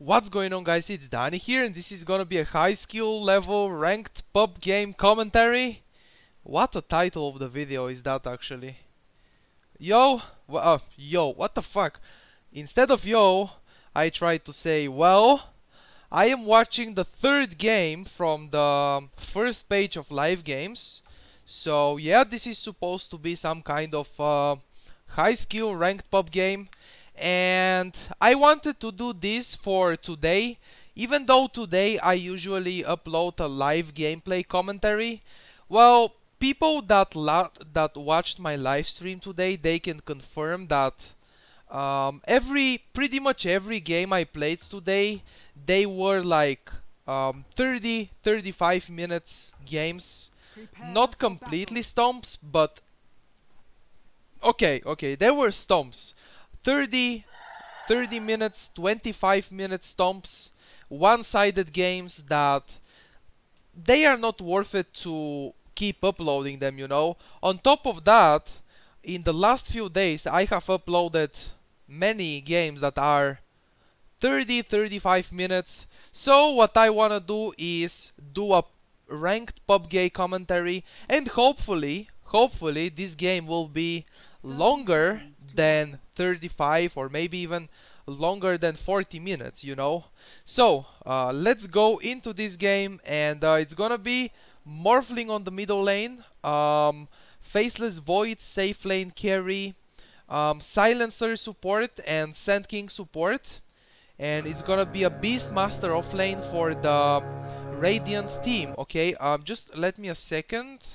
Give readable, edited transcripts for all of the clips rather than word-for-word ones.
What's going on, guys? It's Danny here, and this is gonna be a high skill level ranked pub game commentary. What a title of the video is that, actually? Yo, what the fuck? Instead of yo, I tried to say, well, I am watching the third game from the first page of live games. So yeah, this is supposed to be some kind of high skill ranked pub game. And I wanted to do this for today, even though today I usually upload a live gameplay commentary. Well, people that watched my live stream today, they can confirm that pretty much every game I played today, they were like 30-35 minutes games. Not completely stomps, but okay, they were stomps. 30 minutes, 25 minutes stomps, one-sided games that they are not worth it to keep uploading them, you know. On top of that, in the last few days I have uploaded many games that are 30-35 minutes. So what I wanna do is do a ranked PUBG commentary, and hopefully this game will be longer than 35 or maybe even longer than 40 minutes, you know. So let's go into this game, and it's gonna be Morphling on the middle lane, Faceless Void safe lane carry, Silencer support and Sand King support, and it's gonna be a Beastmaster off lane for the Radiant team. Okay, just let me a second.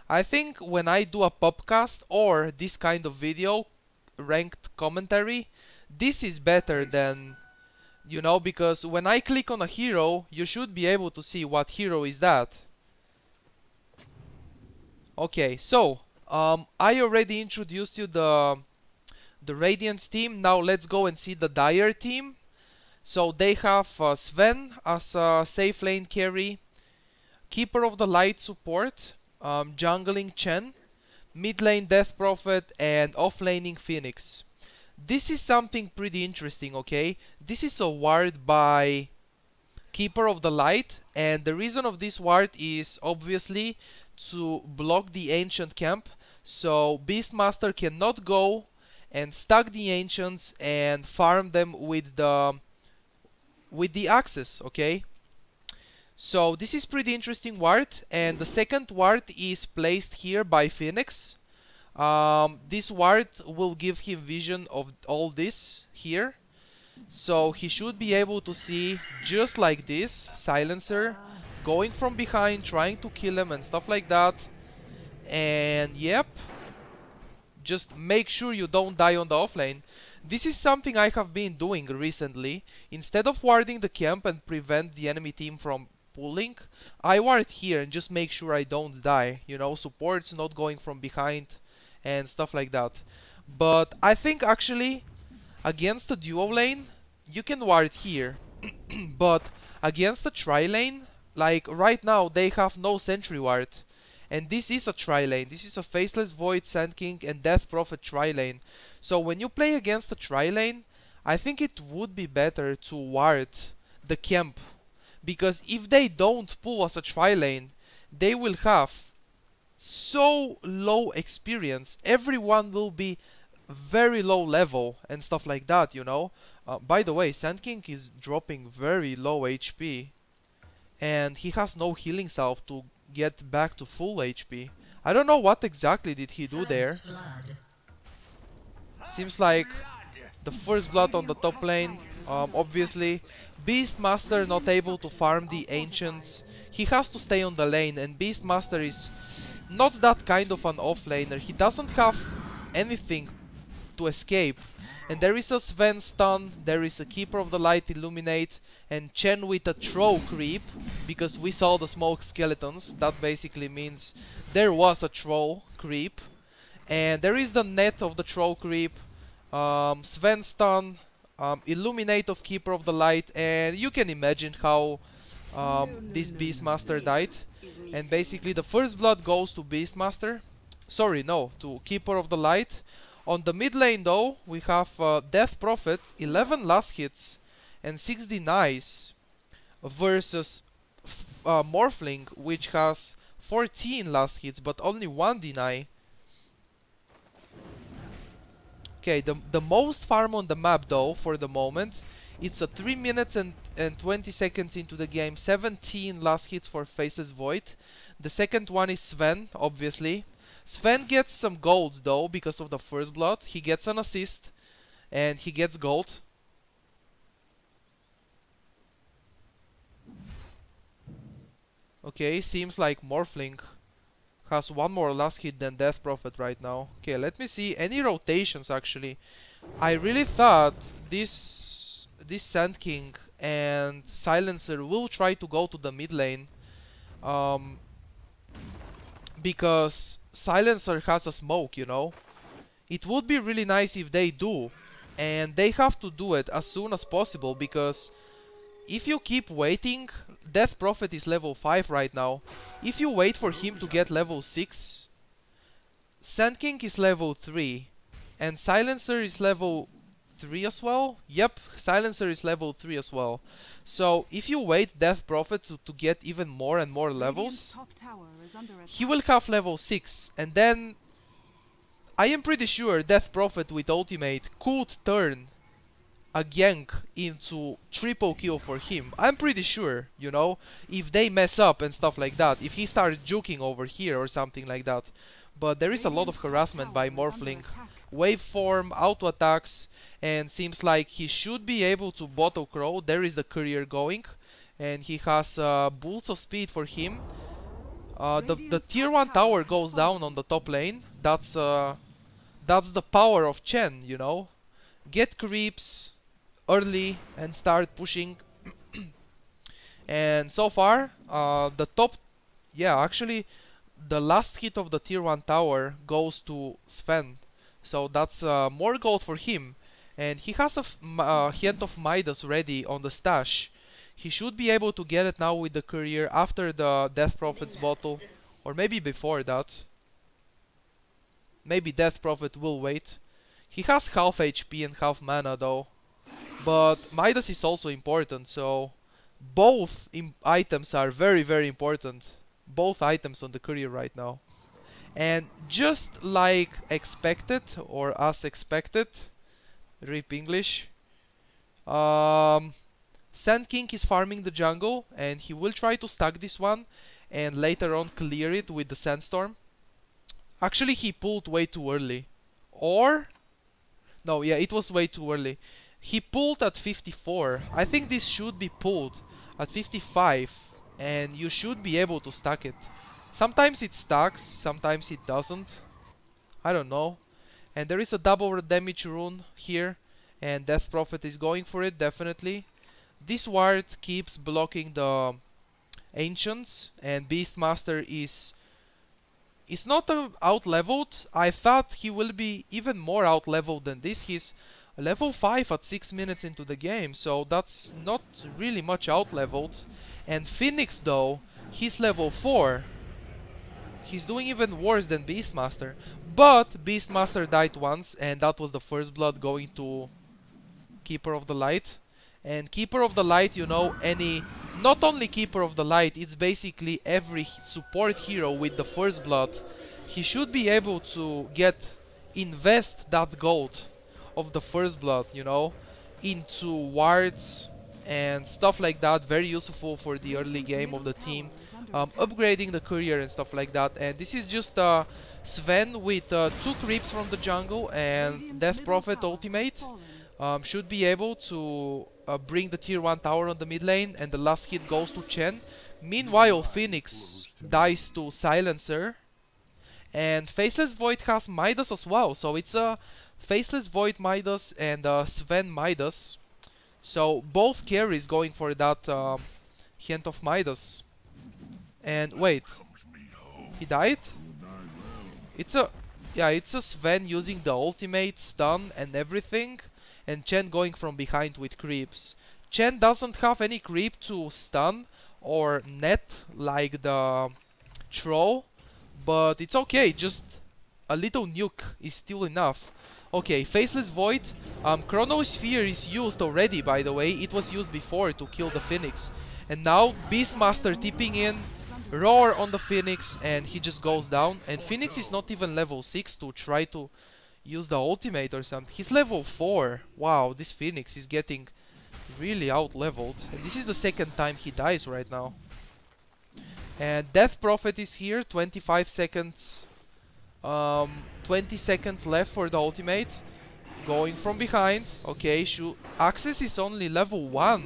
I think when I do a podcast or this kind of video, ranked commentary, this is better than, you know, because when I click on a hero, you should be able to see what hero is that. Okay, so I already introduced you the Radiant team. Now let's go and see the Dire team. So they have Sven as a safe lane carry, Keeper of the Light support, jungling Chen, mid lane Death Prophet, and off laning Phoenix. This is something pretty interesting, okay? This is a ward by Keeper of the Light, and the reason of this ward is obviously to block the ancient camp, so Beastmaster cannot go and stack the ancients and farm them with the axes, okay? So this is pretty interesting ward, and the second ward is placed here by Phoenix. This ward will give him vision of all this here, so he should be able to see just like this, Silencer going from behind, trying to kill him and stuff like that. And yep, just make sure you don't die on the offlane. This is something I have been doing recently. Instead of warding the camp and prevent the enemy team from pulling, I ward here and just make sure I don't die, you know, supports not going from behind and stuff like that. But I think actually against the duo lane you can ward here, but against the tri lane, like right now they have no sentry ward, and this is a tri lane. This is a Faceless Void, Sand King and Death Prophet tri lane. So when you play against a tri lane, I think it would be better to ward the camp, because if they don't pull as a tri lane, they will have so low experience. Everyone will be very low level and stuff like that, you know. By the way, Sand King is dropping very low HP, and he has no healing salve to get back to full HP. I don't know what exactly did he do there. Seems like the first blood on the top lane. Obviously, Beastmaster not able to farm the ancients. He has to stay on the lane, and Beastmaster is not that kind of an offlaner. He doesn't have anything to escape. And there is a Sven stun, there is a Keeper of the Light illuminate, and Chen with a throw creep, because we saw the smoke skeletons. That basically means there was a throw creep. And there is the net of the throw creep, Sven stun, illuminate of Keeper of the Light, and you can imagine how this Beastmaster died. And basically the first blood goes to Beastmaster. Sorry, no, to Keeper of the Light. On the mid lane though, we have Death Prophet, 11 last hits, and 6 denies versus Morphling, which has 14 last hits but only 1 deny. Okay, the most farm on the map though for the moment, it's a 3 minutes and 20 seconds into the game, 17 last hits for Faceless Void. The second one is Sven, obviously. Sven gets some gold though because of the first blood. He gets an assist and he gets gold. Okay, seems like Morphling has one more last hit than Death Prophet right now. Okay, let me see any rotations actually. I really thought this Sand King and Silencer will try to go to the mid lane. Because Silencer has a smoke, you know. It would be really nice if they do. And they have to do it as soon as possible, because if you keep waiting, Death Prophet is level 5 right now. If you wait for him to get level 6, Sand King is level 3. And Silencer is level 3 as well? Yep, Silencer is level 3 as well. So if you wait Death Prophet to get even more and more levels, he will have level 6. And then I am pretty sure Death Prophet with ultimate could turn a gank into triple kill for him. I'm pretty sure, you know, if they mess up and stuff like that, if he starts juking over here or something like that. But there is a lot of harassment by Morphling. Waveform, auto attacks, and seems like he should be able to bottle crow. There is the courier going, and he has boots of speed for him. The tier 1 tower goes down on the top lane. That's the power of Chen, you know. Get creeps early and start pushing. And so far, the top, yeah, actually, the last hit of the tier 1 tower goes to Sven. So that's more gold for him. And he has a Hint of Midas ready on the stash. He should be able to get it now with the courier after the Death Prophet's bottle. Or maybe before that. Maybe Death Prophet will wait. He has half HP and half mana though. But Midas is also important, so both items are very, very important. Both items on the courier right now. And just like expected, or as expected, rip English, Sand King is farming the jungle, and he will try to stack this one and later on clear it with the Sandstorm. Actually, he pulled way too early. Or... no, yeah, it was way too early. He pulled at 54. I think this should be pulled at 55, and you should be able to stack it. Sometimes it stacks, sometimes it doesn't. I don't know. And there is a double damage rune here, and Death Prophet is going for it, definitely. This ward keeps blocking the Ancients, and Beastmaster is not out-leveled. I thought he will be even more out-leveled than this. He's level 5 at 6 minutes into the game, so that's not really much out-leveled. And Phoenix though, he's level 4. He's doing even worse than Beastmaster. But Beastmaster died once, and that was the first blood going to Keeper of the Light. And Keeper of the Light, you know, not only Keeper of the Light, it's basically every support hero with the first blood. He should be able to invest that gold of the first blood, you know, into wards and stuff like that. Very useful for the early game of the team. Upgrading the courier and stuff like that. And this is just Sven with 2 creeps from the jungle and Death Prophet ultimate. Should be able to bring the tier 1 tower on the mid lane, and the last hit goes to Chen. Meanwhile, Phoenix dies to Silencer, and Faceless Void has Midas as well, so it's a Faceless Void Midas and Sven Midas. So both carries going for that Hint of Midas. And wait, he died? It's a Sven using the ultimate, stun and everything, and Chen going from behind with creeps. Chen doesn't have any creep to stun or net like the troll, but it's okay, just a little nuke is still enough. Okay, Faceless Void. Chronosphere is used already, by the way. It was used before to kill the Phoenix. And now Beastmaster tipping in, Roar on the Phoenix, and he just goes down. And Phoenix is not even level 6 to try to use the ultimate or something. He's level 4. Wow, this Phoenix is getting really out-leveled. And this is the second time he dies right now. And Death Prophet is here, 25 seconds. 20 seconds left for the ultimate. Going from behind. Okay, Access is only level 1.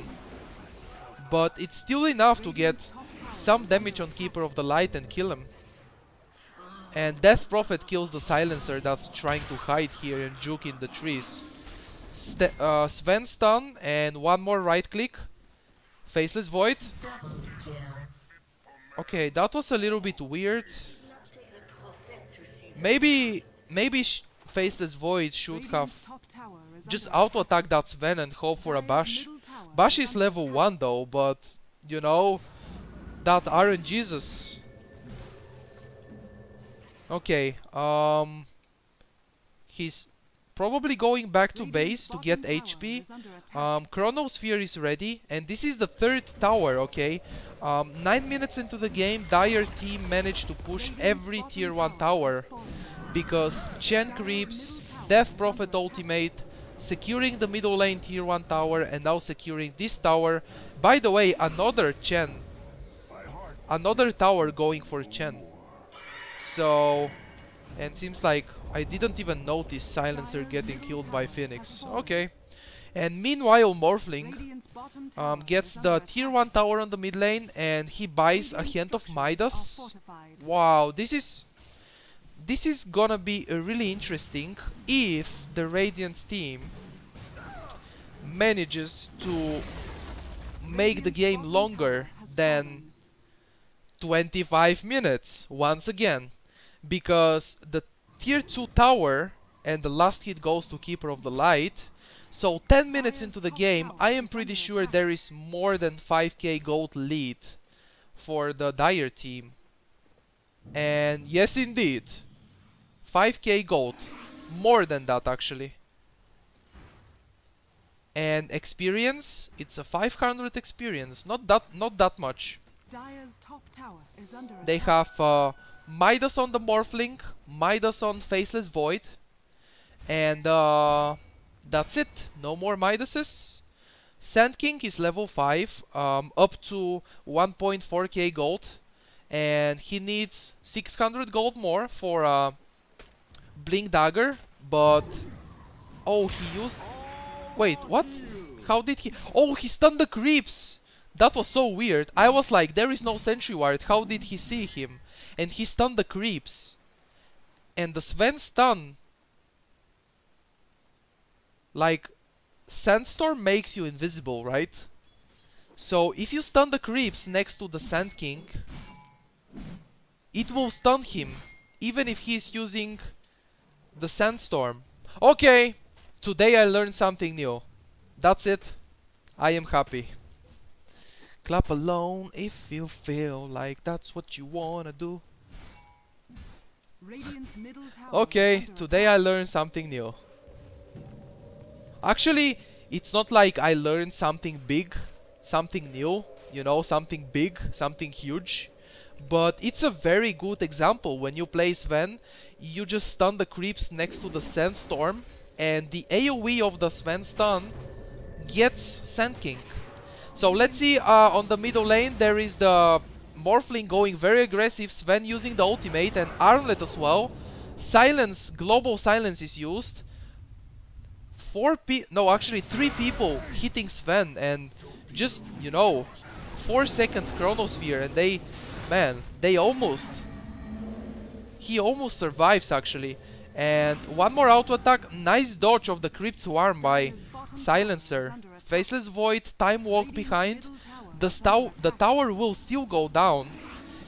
But it's still enough to get some damage on Keeper of the Light and kill him. And Death Prophet kills the Silencer that's trying to hide here and juke in the trees. Sven stun and one more right click. Faceless Void. Okay, that was a little bit weird. Maybe Faceless Void should have just auto-attack that Sven and hope for a Bash. Bash is level 1 though, but you know, that RNGesus. Okay, he's probably going back to base to get HP. Chronosphere is ready, and this is the third tower, okay? 9 minutes into the game, Dire team managed to push every tier 1 tower because Chen creeps, Death Prophet ultimate, securing the middle lane tier 1 tower, and now securing this tower. By the way, another Chen. Another tower going for Chen. So, and seems like I didn't even notice Silencer getting killed by Phoenix. Okay. And meanwhile, Morphling gets the tier 1 tower on the mid lane, and he buys a Hand of Midas. Wow, this is gonna be really interesting if the Radiant team manages to make the game longer than 25 minutes once again, because the tier 2 tower and the last hit goes to Keeper of the Light. So 10 minutes into the game, I am pretty sure there is more than 5k gold lead for the Dire team. And yes indeed, 5k gold, more than that actually. And experience, it's a 500 experience, not that much. They have Midas on the Morphling, Midas on Faceless Void, and that's it. No more Midases. Sand King is level 5, up to 1.4k gold, and he needs 600 gold more for Blink Dagger, but oh, he used... Wait, what? How did he... Oh, he stunned the creeps! That was so weird. I was like, there is no Sentry Ward, how did he see him? And he stunned the creeps. And the Sven stun... Like, Sandstorm makes you invisible, right? So, if you stun the creeps next to the Sand King, it will stun him, even if he's using the Sandstorm. Okay, today I learned something new. That's it. I am happy. Clap alone if you feel like that's what you wanna do. Okay, today I learned something new. Actually, it's not like I learned something big, something new, you know, something big, something huge. But it's a very good example. When you play Sven, you just stun the creeps next to the Sandstorm, and the AoE of the Sven stun gets Sand King. So let's see, on the middle lane there is the Morphling going very aggressive, Sven using the ultimate, and Armlet as well. Silence, global silence is used. 3 people hitting Sven, and just, you know, 4 seconds Chronosphere, and he almost survives actually. And one more auto attack, nice dodge of the Crypt Swarm by Silencer. Faceless Void, time walk behind. The tower will still go down,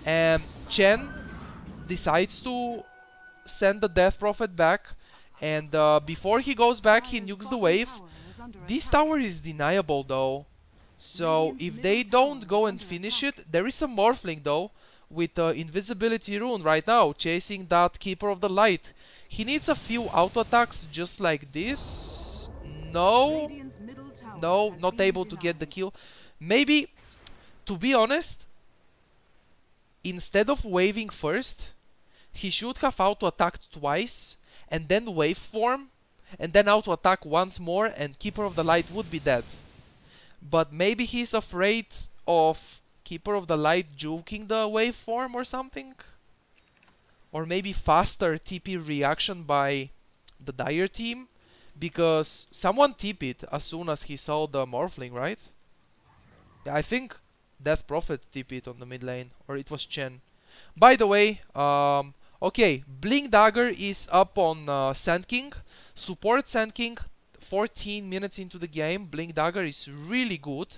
and Chen decides to send the Death Prophet back, and before he goes back he nukes the wave. This tower is deniable though, so if they don't go and finish it, there is a Morphling though with invisibility rune right now chasing that Keeper of the Light. He needs a few auto attacks just like this. No. No, not able to get the kill. Maybe, to be honest, instead of waving first, he should have auto attacked twice and then wave form and then auto attack once more and Keeper of the Light would be dead. But maybe he's afraid of Keeper of the Light juking the waveform or something? Or maybe faster TP reaction by the Dire team? Because someone TP'd as soon as he saw the Morphling, right? Yeah, I think Death Prophet TP'd on the mid lane, or it was Chen. By the way, okay, Blink Dagger is up on Sand King. Support Sand King, 14 minutes into the game. Blink Dagger is really good.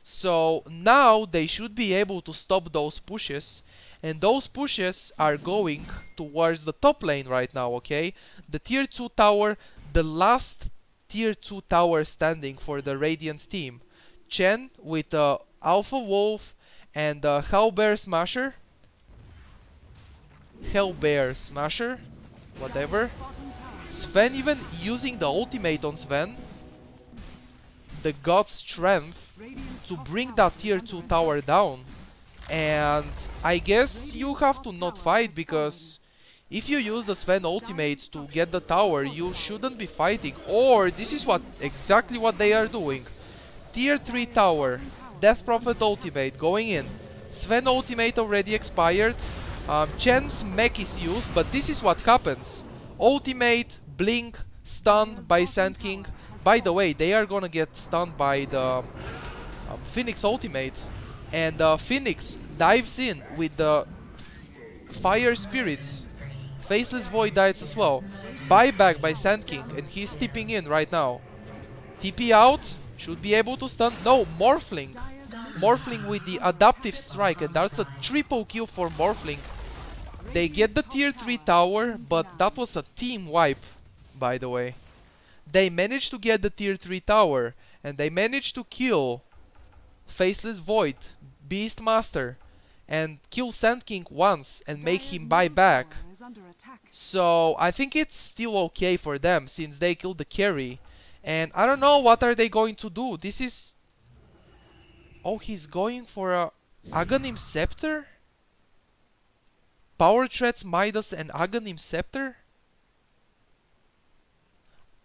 So now they should be able to stop those pushes. And those pushes are going towards the top lane right now, okay? The tier 2 tower, the last tier 2 tower standing for the Radiant team. Chen with Alpha Wolf and Hellbear Smasher. Hellbear Smasher, whatever. Sven even using the ultimate on Sven. The God's Strength to bring that tier 2 tower down. And I guess you have to not fight, because if you use the Sven ultimate to get the tower, you shouldn't be fighting. Or this is exactly what they are doing. Tier 3 tower, Death Prophet ultimate going in. Sven ultimate already expired. Chen's mech is used, but this is what happens. Ultimate, blink, stun by Sand King. By the way, they are gonna get stunned by the Phoenix ultimate. And Phoenix dives in with the Fire Spirits. Faceless Void dies as well. Buyback by Sand King, and he's tipping in right now. TP out, should be able to stun. No, Morphling. Morphling with the Adaptive Strike, and that's a triple kill for Morphling. They get the tier 3 tower, but that was a team wipe, by the way. They managed to get the tier 3 tower, and they managed to kill Faceless Void, Beastmaster, and kill Sand King once and make him buy back. So I think it's still okay for them, since they killed the carry. And I don't know what are they going to do. This is... Oh, he's going for a Aghanim Scepter? Power Threats, Midas and Aghanim Scepter?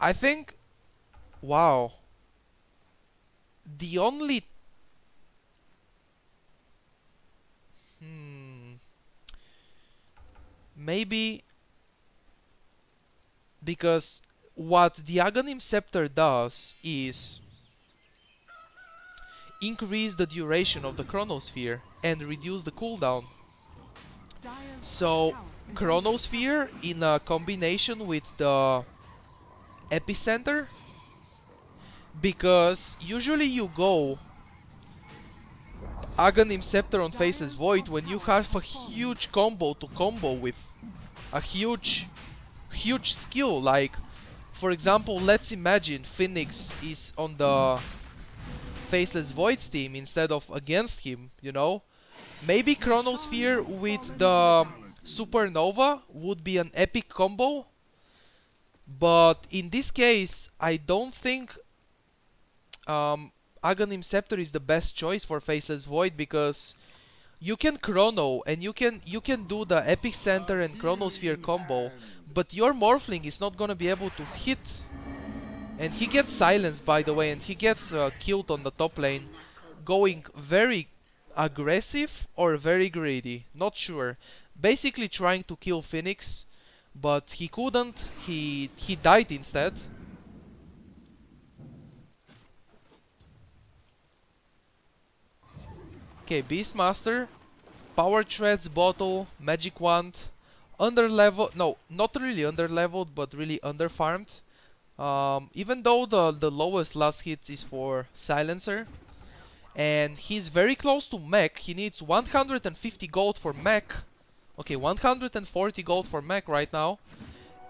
I think... Wow. The only... Maybe... Because what the Aghanim Scepter does is increase the duration of the Chronosphere and reduce the cooldown. So Chronosphere in a combination with the Epicenter, because usually you go Aghanim Scepter on Faceless Void when you have a huge combo to combo with, a huge skill. Like, for example, let's imagine Phoenix is on the Faceless Void's team instead of against him, you know? Maybe Chronosphere with the Supernova would be an epic combo, but in this case, I don't think Aghanim Scepter is the best choice for Faceless Void, because you can Chrono and you can do the Epic Center and Chronosphere combo, but your Morphling is not gonna be able to hit. And he gets silenced, by the way, and he gets killed on the top lane, going very aggressive or very greedy, not sure. Basically trying to kill Phoenix, but he couldn't, he died instead. Okay, Beastmaster, Power Threads, Bottle, Magic Wand, underlevel, no, not really underleveled, but really underfarmed. Even though the lowest last hits is for Silencer. And he's very close to mech. He needs 150 gold for mech. Okay, 140 gold for mech right now.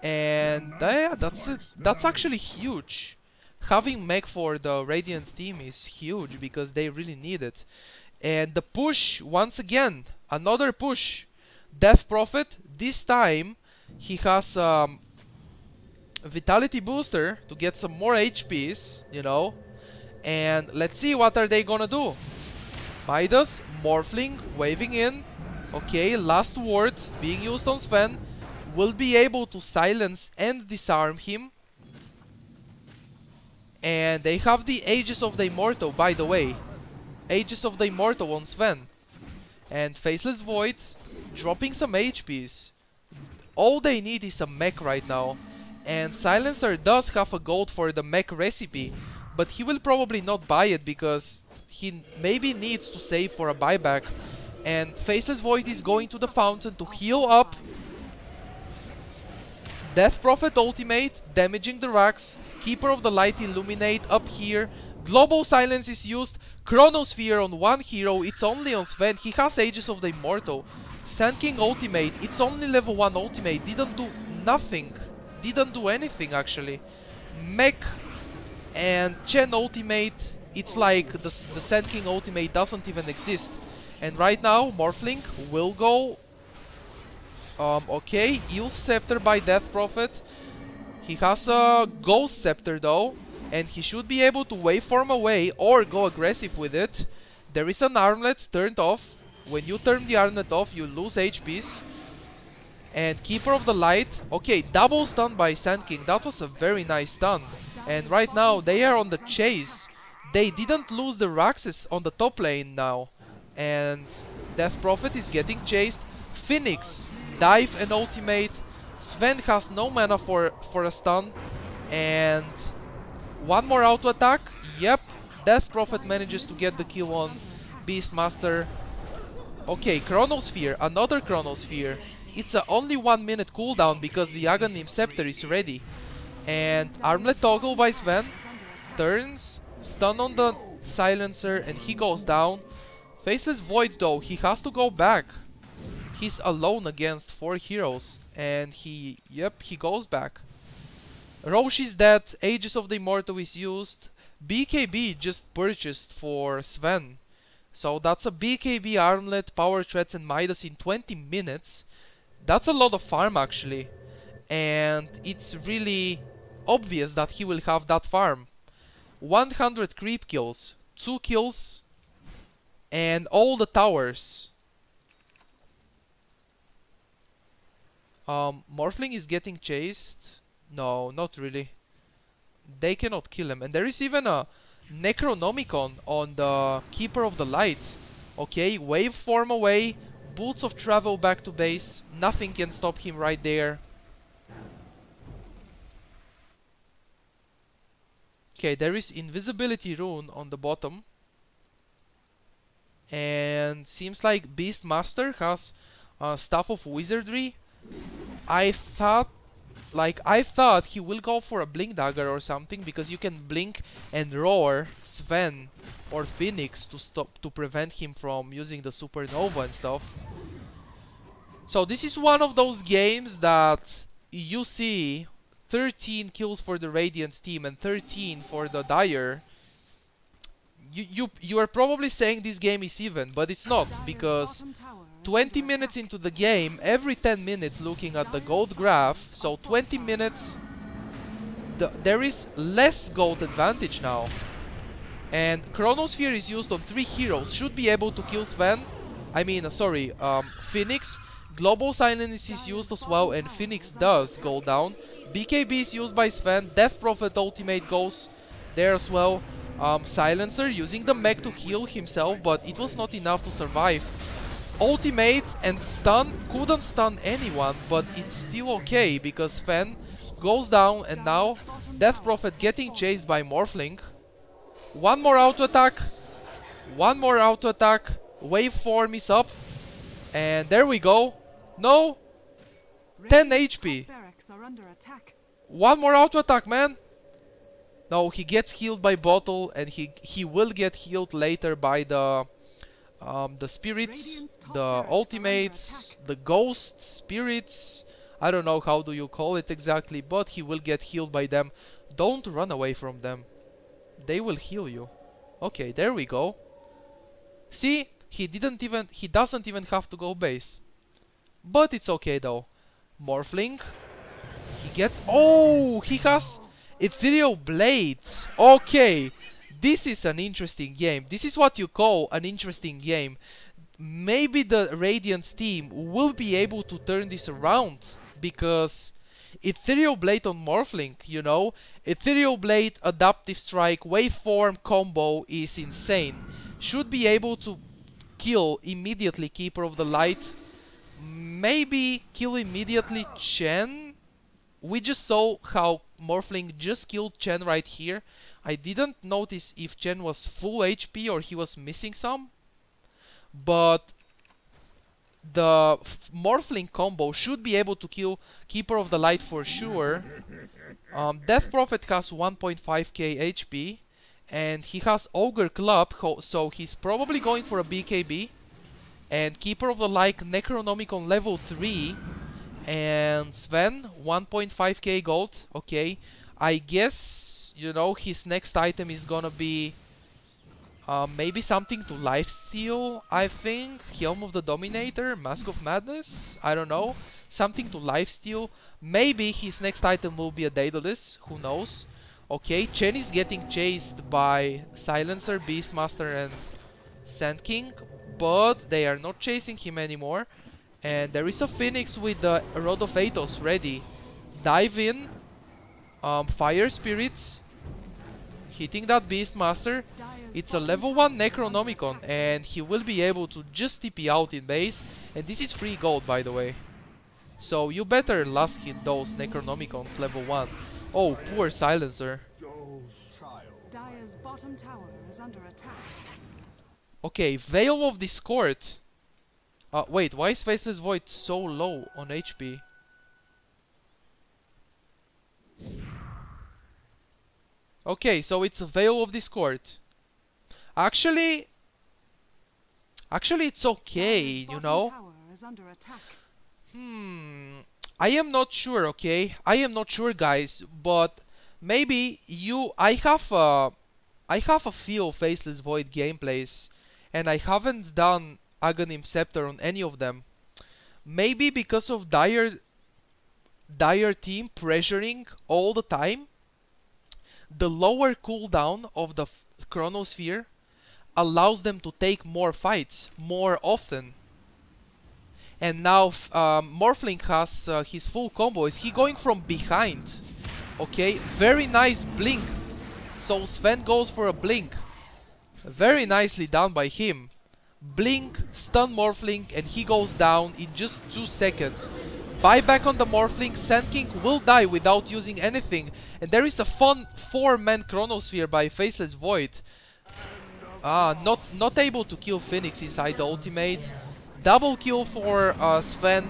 And yeah, that's actually huge. Having mech for the Radiant team is huge, because they really need it. And the push, once again, another push. Death Prophet, this time he has Vitality booster to get some more HPs, you know. And let's see what are they gonna do. Midas, Morphling, waving in. Okay, last word being used on Sven. Will be able to silence and disarm him. And they have the Aegis of the Immortal, by the way. Aegis of the Immortal on Sven. And Faceless Void, dropping some HPs. All they need is a mech right now. And Silencer does have a gold for the mech recipe. But he will probably not buy it because he maybe needs to save for a buyback. And Faceless Void is going to the fountain to heal up. Death Prophet ultimate, damaging the racks. Keeper of the Light Illuminate up here. Global Silence is used. Chronosphere on one hero, it's only on Sven. He has Aegis of the Immortal. Sand King ultimate, it's only level 1 ultimate. Didn't do nothing. Didn't do anything actually. Mech and Chen ultimate, it's like the Sand King ultimate doesn't even exist. And right now, Morphling will go. Okay, Eel Scepter by Death Prophet. He has a Ghost Scepter though, and he should be able to waveform away or go aggressive with it. There is an armlet turned off. When you turn the armlet off, you lose HPs. And Keeper of the Light. Okay, double stun by Sand King. That was a very nice stun. And right now, they are on the chase. They didn't lose the Raxes on the top lane now. And Death Prophet is getting chased. Phoenix, dive and ultimate. Sven has no mana for a stun. And one more auto attack. Yep, Death Prophet manages to get the kill on Beastmaster. Okay, Chronosphere, another Chronosphere. It's a only 1 minute cooldown because the Aghanim Scepter is ready. And Armlet Toggle by Sven. Turns, stun on the Silencer, and he goes down. Faceless Void though, he has to go back. He's alone against 4 heroes. And he goes back. Roche is dead, Aegis of the Immortal is used. BKB just purchased for Sven. So that's a BKB Armlet, Power Threads and Midas in 20 minutes. That's a lot of farm actually. And it's really obvious that he will have that farm. 100 creep kills, 2 kills, and all the towers. Morphling is getting chased. No, not really. They cannot kill him. And there is even a Necronomicon on the Keeper of the Light. Okay, waveform away. Boots of Travel back to base. Nothing can stop him right there. Okay, there is Invisibility Rune on the bottom. And seems like Beastmaster has Staff of Wizardry. I thought he will go for a Blink Dagger or something, because you can blink and roar Sven or Phoenix to prevent him from using the Supernova and stuff. So this is one of those games that you see 13 kills for the Radiant team and 13 for the Dire. You are probably saying this game is even, but it's not, because 20 minutes into the game, every 10 minutes looking at the gold graph, so 20 minutes, there is less gold advantage now. And Chronosphere is used on 3 heroes, should be able to kill Sven. I mean, Phoenix. Global Silence is used as well, and Phoenix does go down. BKB is used by Sven. Death Prophet ultimate goes there as well. Silencer using the mech to heal himself, but it was not enough to survive. Ultimate and stun, couldn't stun anyone, but it's still okay because Sven goes down, and now Death Prophet getting chased by Morphling. One more auto attack, waveform is up, and there we go. No, 10 HP. One more auto attack, man. No, he gets healed by Bottle, and he will get healed later by the spirits, the ultimates, the ghost spirits. I don't know how do you call it exactly, but he will get healed by them. Don't run away from them. They will heal you. Okay, there we go. See, he doesn't even have to go base. But it's okay though. Morphling, he He gets... Oh! He has Ethereal Blade. Okay. This is an interesting game. This is what you call an interesting game. Maybe the Radiant team will be able to turn this around. Because Ethereal Blade on Morphling, you know. Ethereal Blade, Adaptive Strike, Waveform combo is insane. Should be able to kill immediately Keeper of the Light. Maybe kill immediately Chen. We just saw how Morphling just killed Chen right here. I didn't notice if Chen was full HP or he was missing some. But the Morphling combo should be able to kill Keeper of the Light for sure. Death Prophet has 1.5k HP. And he has Ogre Club, so he's probably going for a BKB. And Keeper of the Light Necronomicon level 3. And Sven, 1.5k gold. Okay, I guess, you know, his next item is gonna be maybe something to lifesteal, I think. Helm of the Dominator, Mask of Madness, I don't know. Something to lifesteal. Maybe his next item will be a Daedalus, who knows. Okay, Chen is getting chased by Silencer, Beastmaster and Sand King, but they are not chasing him anymore. And there is a Phoenix with the Rod of Athos ready. Dive in, Fire Spirits, hitting that Beastmaster. It's a level 1 Necronomicon and he will be able to just TP out in base. And this is free gold, by the way. So you better last hit those Necronomicons level 1. Oh, poor Silencer. Dire's bottom tower is under attack. Okay, Veil of Discord. Wait, why is Faceless Void so low on HP? Okay, so it's a Veil of Discord. Actually, it's okay, you know. I am not sure, okay? I am not sure, guys, but maybe I have a few Faceless Void gameplays, and I haven't done Aghanim Scepter on any of them. Maybe because of Dire team pressuring all the time, the lower cooldown of the Chronosphere allows them to take more fights more often. And now Morphling has his full combo. Is he going from behind? Okay, very nice blink. So Sven goes for a blink. Very nicely done by him. Blink, stun Morphling, and he goes down in just 2 seconds. Buyback on the Morphling. Sand King will die without using anything. And there is a fun 4-man Chronosphere by Faceless Void. Not able to kill Phoenix inside the ultimate. Double kill for Sven.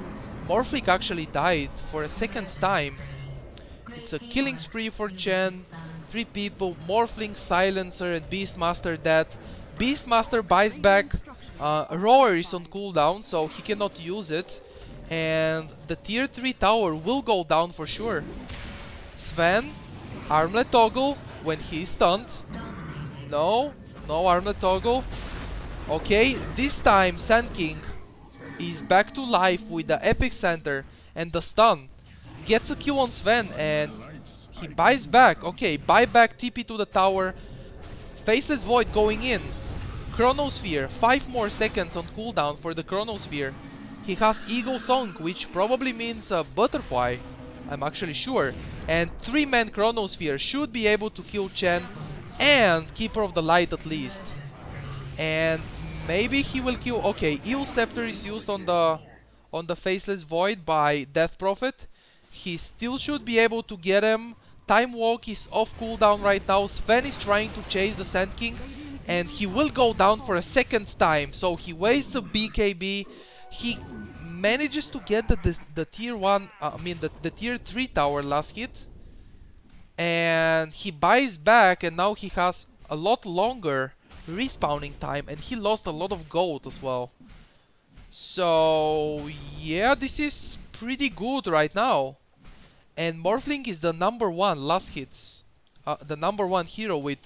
Morphling actually died for a second time. It's a killing spree for Chen. 3 people, Morphling, Silencer and Beastmaster dead. Beastmaster buys back. Roar is on cooldown, so he cannot use it. And the tier 3 tower will go down for sure. Sven, armlet toggle when he's stunned. No armlet toggle. Okay, this time Sand King is back to life with the Epic Center and the stun. Gets a kill on Sven and he buys back. Okay, buyback, TP to the tower. Faceless Void going in. Chronosphere, 5 more seconds on cooldown for the Chronosphere. He has Eagle Song, which probably means a butterfly. I'm actually sure. And 3-man Chronosphere should be able to kill Chen and Keeper of the Light at least. And maybe he will kill... Okay, Eel Scepter is used on the Faceless Void by Death Prophet. He still should be able to get him. Time Walk is off cooldown right now. Sven is trying to chase the Sand King. And he will go down for a second time. So he wastes a BKB. He manages to get the tier 1... the tier 3 tower last hit. And he buys back and now he has a lot longer respawning time. And he lost a lot of gold as well. So yeah, this is pretty good right now. And Morphling is the #1 last hits. The #1 hero with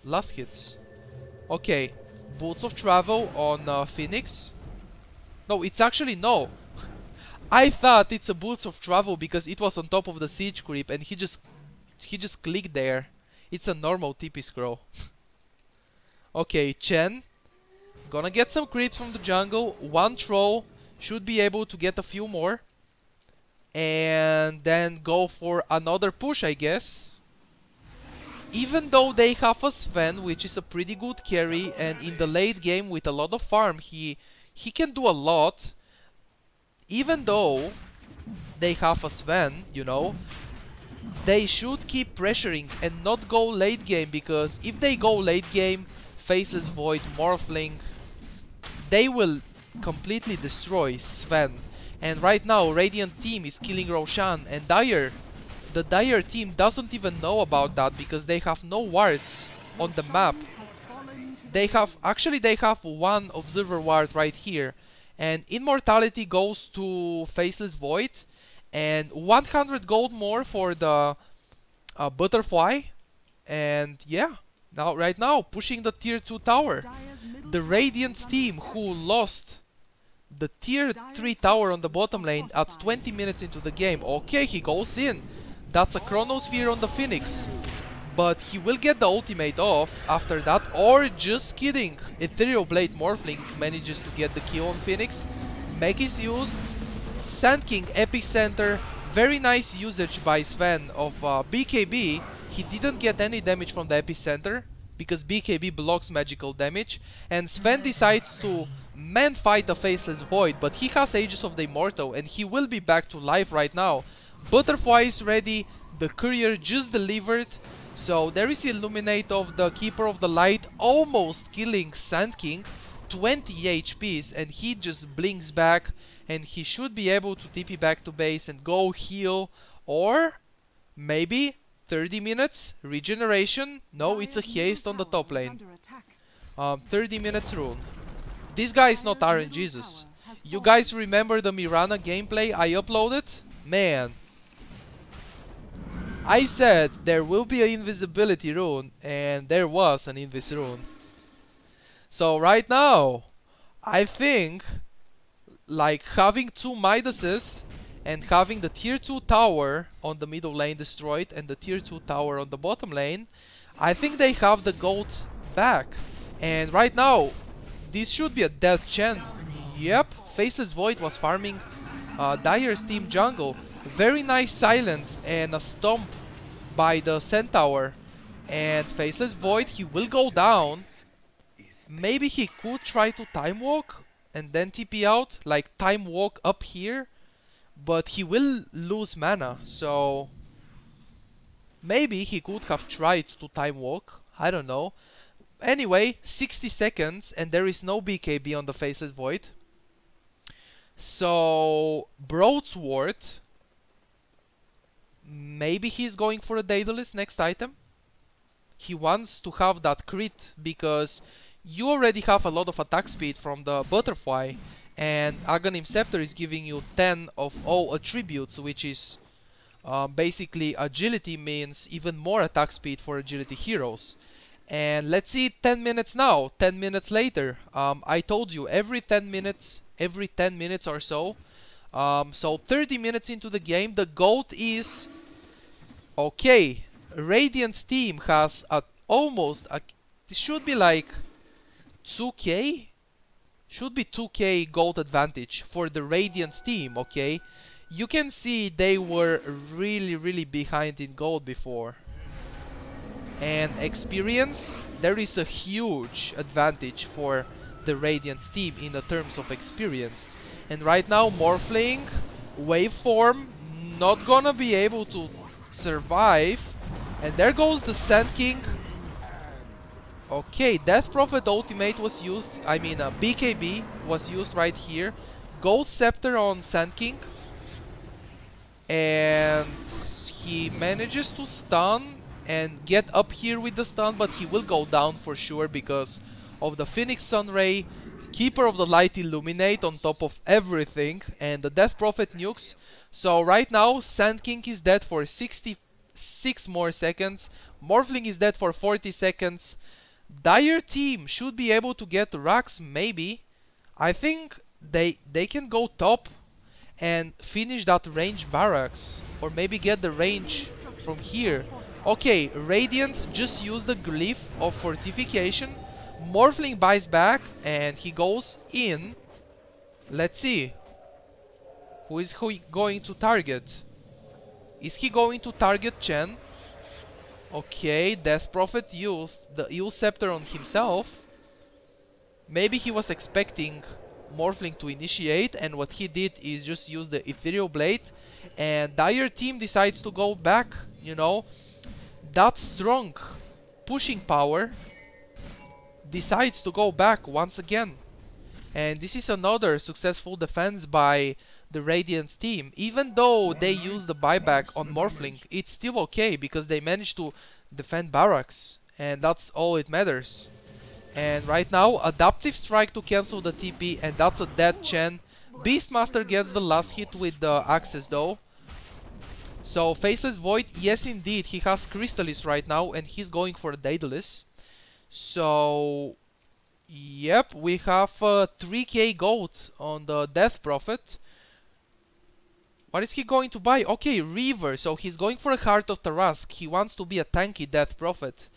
last hits. Okay, Boots of Travel on Phoenix. No, it's actually no. I thought it's a Boots of Travel because it was on top of the siege creep and he just clicked there. It's a normal TP scroll. Okay, Chen gonna get some creeps from the jungle. One troll should be able to get a few more. And then go for another push, I guess. Even though they have a Sven, which is a pretty good carry, and in the late game with a lot of farm, he can do a lot. Even though they have a Sven, you know, they should keep pressuring and not go late game, because if they go late game, Faceless Void, Morphling, they will completely destroy Sven. And right now, Radiant team is killing Roshan, and the Dire team doesn't even know about that because they have no wards on the map. They have one observer ward right here, and Immortality goes to Faceless Void, and 100 gold more for the Butterfly, and yeah, right now pushing the tier 2 tower. The Radiant team, who lost the tier 3 tower on the bottom lane at 20 minutes into the game. Okay, he goes in. That's a Chronosphere on the Phoenix. But he will get the ultimate off after that. Or just kidding. Ethereal Blade Morphling manages to get the kill on Phoenix. Meg is used. Sand King Epicenter. Very nice usage by Sven of BKB. He didn't get any damage from the Epicenter because BKB blocks magical damage. And Sven decides to man fight the Faceless Void, but he has Aegis of the Immortal and he will be back to life right now. Butterfly is ready, the courier just delivered, so there is Illuminate of the Keeper of the Light almost killing Sand King, 20 HPs, and he just blinks back and he should be able to TP back to base and go heal, or maybe 30 minutes regeneration. No, it's a haste on the top lane. 30 minutes rune. This guy is not Iron Jesus. You guys remember the Mirana gameplay I uploaded? Man. I said there will be an invisibility rune, and there was an invis rune. So right now, I think like having two Midases and having the tier 2 tower on the middle lane destroyed and the tier 2 tower on the bottom lane, I think they have the gold back. And right now, this should be a dead Chen. Yep, Faceless Void was farming Dire's team jungle. Very nice silence and a stomp by the Centaur. And Faceless Void, he will go down. Maybe he could try to time walk and then TP out, like time walk up here. But he will lose mana, so maybe he could have tried to time walk. I don't know. Anyway, 60 seconds and there is no BKB on the Faceless Void. So, Broadsword. Maybe he's going for a Daedalus next item. He wants to have that crit because you already have a lot of attack speed from the Butterfly. And Aghanim Scepter is giving you 10 of all attributes, which is basically agility means even more attack speed for agility heroes. And let's see 10 minutes now, 10 minutes later. I told you every 10 minutes or so. So 30 minutes into the game, the gold is okay. Radiant team has almost it should be like 2k. Should be 2k gold advantage for the Radiant team, okay? You can see they were really behind in gold before. And experience, there is a huge advantage for the Radiant team in the terms of experience. And right now, Morphling, Waveform, not gonna be able to survive. And there goes the Sand King. Okay, Death Prophet ultimate was used, I mean BKB was used right here. Gold Scepter on Sand King. And he manages to stun and get up here with the stun, but he will go down for sure because of the Phoenix Sunray, Keeper of the Light Illuminate on top of everything, and the Death Prophet nukes. So right now, Sand King is dead for 66 more seconds. Morphling is dead for 40 seconds. Dire team should be able to get Rax, maybe. I think they can go top and finish that range barracks, or maybe get the range from here. Okay, Radiant just used the glyph of fortification. Morphling buys back and he goes in. Let's see. Who is going to target? Is he going to target Chen? Okay, Death Prophet used the Eel Scepter on himself. Maybe he was expecting Morphling to initiate, and what he did is just use the Ethereal Blade, and Dire team decides to go back, you know. That strong pushing power decides to go back once again. And this is another successful defense by the Radiant team. Even though they use the buyback on Morphling, it's still okay because they managed to defend barracks, and that's all it matters. And right now, Adaptive Strike to cancel the TP, and that's a dead Chen. Beastmaster gets the last hit with the Axis though. So Faceless Void, yes indeed, he has Crystallis right now and he's going for Daedalus. So yep, we have 3k gold on the Death Prophet. What is he going to buy? Okay, Reaver, so he's going for a Heart of Tarask. He wants to be a tanky Death Prophet.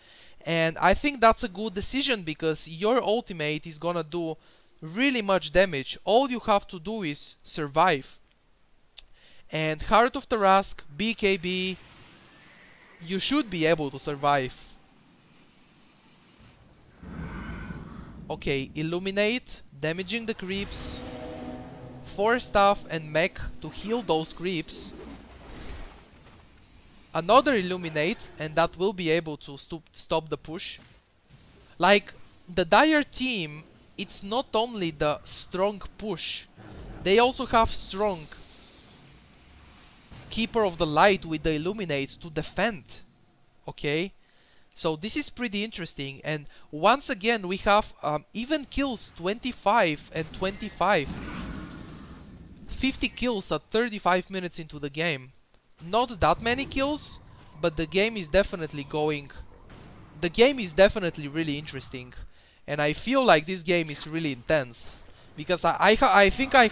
And I think that's a good decision because your ultimate is gonna do really much damage. All you have to do is survive. And Heart of Tarask, BKB, you should be able to survive. Okay, Illuminate, damaging the creeps. 4 staff and mech to heal those creeps. Another Illuminate, and that will be able to stop the push. Like, the Dire team, it's not only the strong push, they also have strong Keeper of the Light with the Illuminates to defend. Okay? So this is pretty interesting, and once again we have even kills 25 and 25. 50 kills at 35 minutes into the game. Not that many kills, but the game is definitely going... The game is definitely really interesting. And I feel like this game is really intense. Because I think I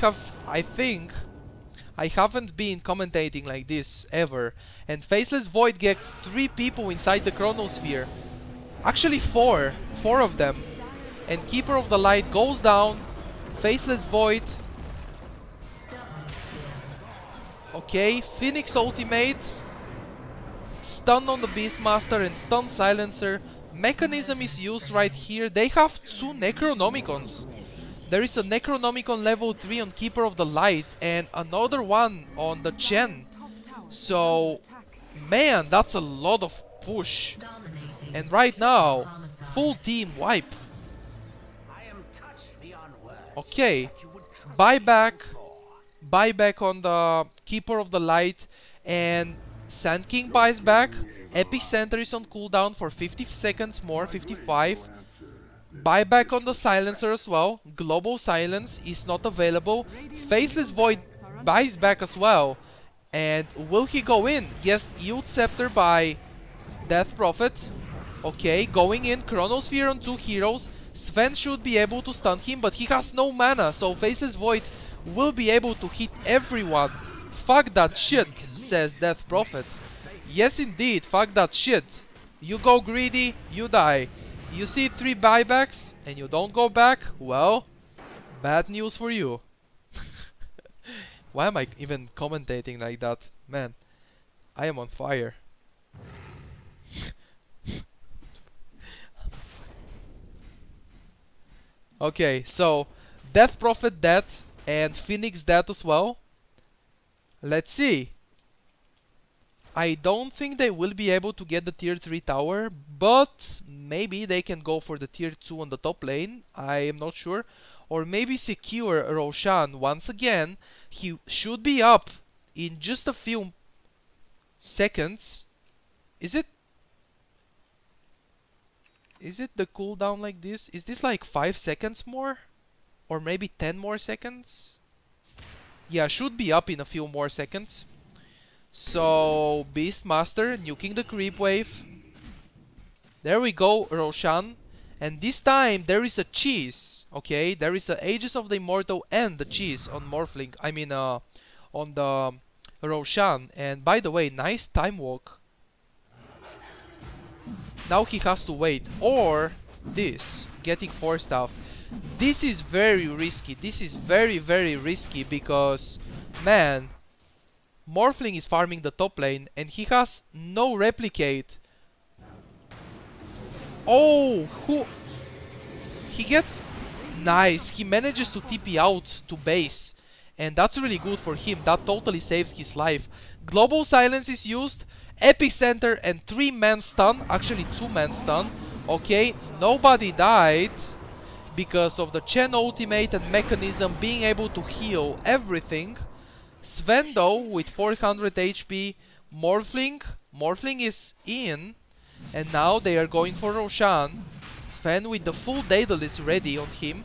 haven't been commentating like this ever. And Faceless Void gets 3 people inside the Chronosphere. Actually 4. 4 of them. And Keeper of the Light goes down. Faceless Void. Okay, Phoenix ultimate. Stun on the Beastmaster and stun Silencer. Mechanism is used right here. They have 2 Necronomicons. There is a Necronomicon level 3 on Keeper of the Light and another one on the Chen. So, man, that's a lot of push. And right now, full team wipe. Okay, buyback on the Keeper of the Light, and Sand King buys back. Epicenter is on cooldown for 50 seconds more, 55. Buyback on the Silencer as well. Global Silence is not available. Faceless Void buys back as well. And will he go in? Yes, Yield Scepter by Death Prophet. Okay, going in. Chronosphere on 2 heroes. Sven should be able to stun him, but he has no mana, so Faceless Void will be able to hit everyone. Fuck that shit, says Death Prophet. Yes indeed, fuck that shit. You go greedy, you die. You see 3 buybacks and you don't go back? Well, bad news for you. Why am I even commentating like that? Man, I am on fire. Okay, so Death Prophet dead and Phoenix dead as well. Let's see. I don't think they will be able to get the tier 3 tower, but maybe they can go for the tier 2 on the top lane. I am not sure. Or maybe secure Roshan once again. He should be up in just a few seconds. Is it the cooldown like this? Is this like 5 seconds more? Or maybe 10 more seconds? Yeah, should be up in a few more seconds. So, Beastmaster nuking the creep wave. There we go, Roshan. And this time there is a cheese. Okay, there is a Aegis of the Immortal and the cheese on Morphling. I mean, on on the Roshan. And by the way, nice time walk. Now he has to wait, or this, getting forced out. This is very risky. This is very, very risky because, man, Morphling is farming the top lane and he has no replicate. Oh, he gets nice. He manages to TP out to base, and that's really good for him. That totally saves his life. Global silence is used, epicenter and 3-man stun, actually 2-man stun. Okay, nobody died because of the Chen ultimate and mechanism being able to heal everything. Sven though with 400 HP, Morphling is in, and now they are going for Roshan. Sven with the full Daedal is ready on him,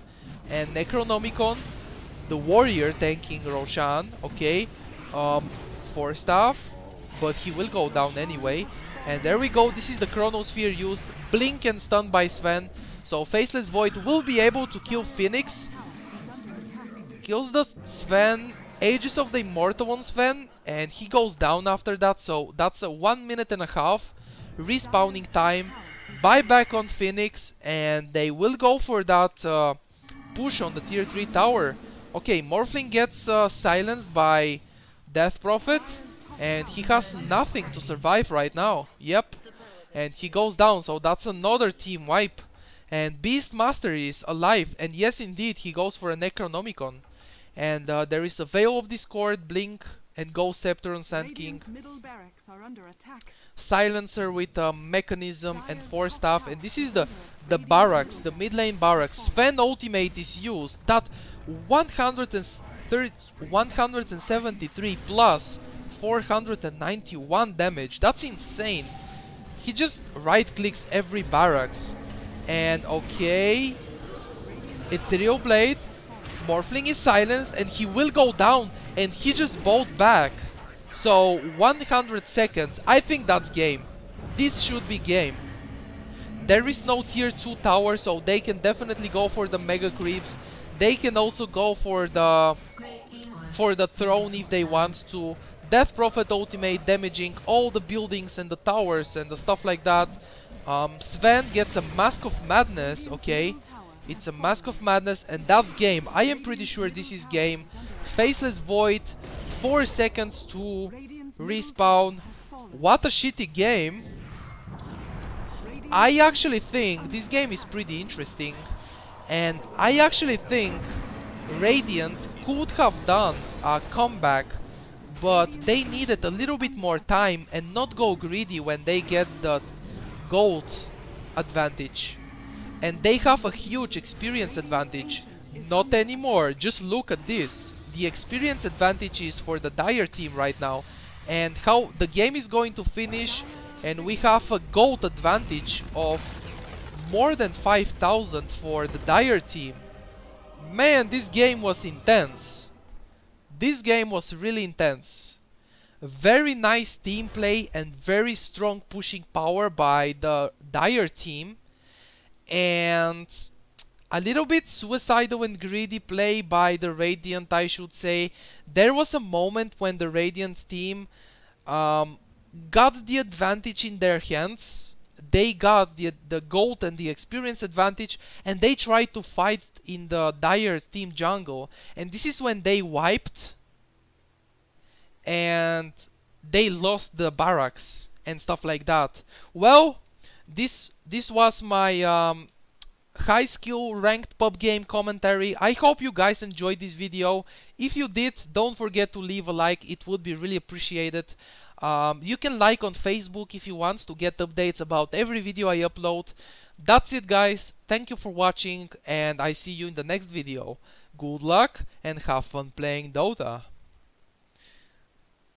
and Necronomicon, the warrior, tanking Roshan. Okay, 4 staff, but he will go down anyway. And there we go, this is the Chronosphere used, blink and stun by Sven. So Faceless Void will be able to kill Phoenix. Kills the Sven, Aegis of the Immortal on Sven, and he goes down after that. So that's a 1.5 minutes respawning time. Buyback on Phoenix, and they will go for that push on the tier 3 tower. Okay, Morphling gets silenced by Death Prophet, and he has nothing to survive right now. Yep, and he goes down, so that's another team wipe. And Beastmaster is alive, and yes indeed, he goes for a Necronomicon. And there is a Veil of Discord, Blink, and Ghost Scepter on Sand King. Silencer with a Mechanism and 4 staff, and this is the barracks, the mid lane barracks. Sven ultimate is used, that 173 plus 491 damage, that's insane. He just right clicks every barracks. And okay, Ethereal Blade, Morphling is silenced and he will go down, and he just bowed back. So 100 seconds, I think that's game. This should be game. There is no tier 2 tower, so they can definitely go for the mega creeps. They can also go for the throne if they want to. Death Prophet ultimate damaging all the buildings and the towers and the stuff like that. Sven gets a Mask of Madness, okay. It's a Mask of Madness, and that's game. I am pretty sure this is game. Faceless Void, 4 seconds to respawn. What a shitty game. I actually think this game is pretty interesting, and I actually think Radiant could have done a comeback, but they needed a little bit more time and not go greedy when they get the gold advantage. And they have a huge experience advantage. Not anymore, just look at this. The experience advantage is for the Dire team right now, and how the game is going to finish, and we have a gold advantage of more than 5,000 for the Dire team. Man, this game was intense. This game was really intense. Very nice team play and very strong pushing power by the Dire team, and a little bit suicidal and greedy play by the Radiant, I should say. There was a moment when the Radiant team got the advantage in their hands. They got the gold and the experience advantage, and they tried to fight in the Dire team jungle. And this is when they wiped, and they lost the barracks and stuff like that. Well, this was my high skill ranked pub game commentary. I hope you guys enjoyed this video. If you did, don't forget to leave a like, it would be really appreciated. You can like on Facebook if you want to get updates about every video I upload. That's it guys, thank you for watching, and I see you in the next video. Good luck and have fun playing Dota.